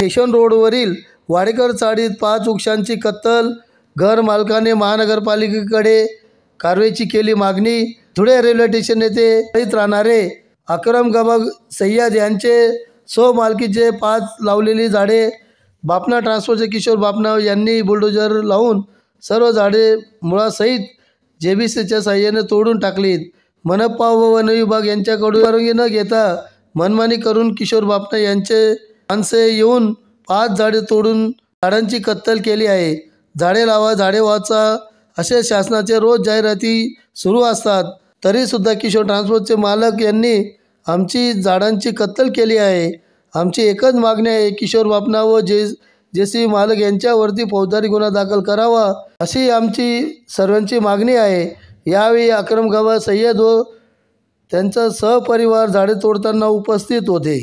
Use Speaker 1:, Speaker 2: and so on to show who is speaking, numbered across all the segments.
Speaker 1: Station रोडवरील वाडेकर चाळीत 5 वृक्षांची कत्तल, घर मालकाने महानगरपालिकेकडे कारवाईची केली मागणी। धुळे रेल्वे स्टेशन येथे रहित राहणारे अकरम गबाग सय्यद यांचे स्वमालकीचे 5 लावलेली झाडे बापना ट्रान्सपोर्टचे किशोर बापना यांनी बुलडोजर लावून सर्व झाडे मुळासहित जेबीसीच्या साहाय्याने तोडून टाकलीत। मनपा व वन विभाग यांच्याकडून परवानगी न घेता मनमानी करून किशोर बापना यांचे माणसे येऊन 5 झाडे तोडून झाडांची कत्तल केली आहे। झाडे लावा झाडे वाचा असे शासनाचे रोज जाहिराती सुरू असतात, तरी सुद्धा किशोर ट्रान्सपोर्टचे मालक यांनी आमची झाडांची कत्तल केली आहे। आमची एकच मागणी आहे, किशोर बापना व जेसी मालक यांच्यावरती फौजदारी गुन्हा दाखल करावा अशी आमची सर्वांची मागणी आहे। यावेळी अकरम गबाग सय्यद व त्यांचा सहपरिवार झाडे तोडताना उपस्थित होते।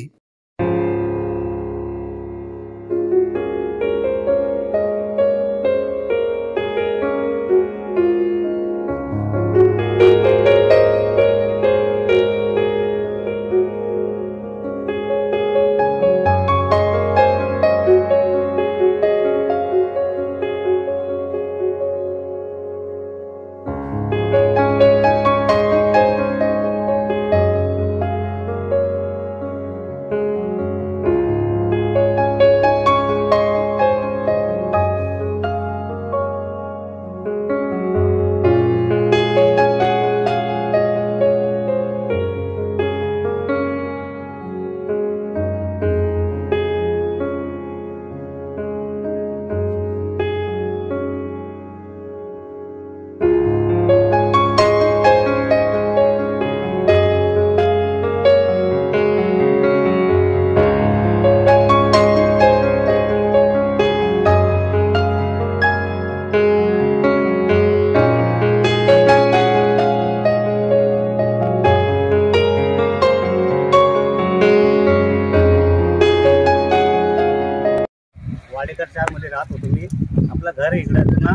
Speaker 2: वाडेकर चाळमध्ये राहत होतो मी। आपलं घर इकडे ना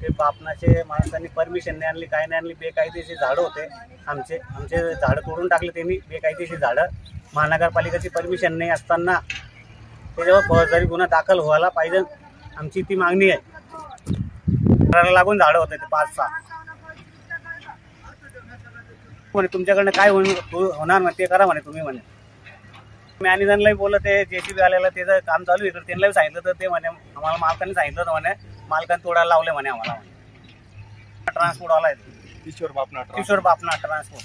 Speaker 2: ते बापनाचे माणसांनी परमिशन नाही आणली, काय नाही आणली, बेकायदेशीर झाडं होते आमचे झाडं तोडून टाकले त्यांनी, बेकायदेशीर झाडं। महानगरपालिकेची परमिशन नाही असताना त्याच्यावर फौजदारी गुन्हा दाखल व्हायला पाहिजे, आमची ती मागणी आहे। घराला लागून झाडं होते ते 5-6 म्हणे तुमच्याकडनं काय होणार म्हणे ते करा म्हणे तुम्ही म्हणे। मॅनेजरलाही बोललं, ते जेसीबी आलेलं त्याचं काम चालू इकडे त्यांनाही सांगितलं, तर ते म्हणे आम्हाला मालकाने सांगितलं होतं म्हणे, मालकाने तोडायला लावले म्हणे आम्हाला। ट्रान्सपोर्ट वाला आहे किशोर बापना ट्रान्सपोर्ट।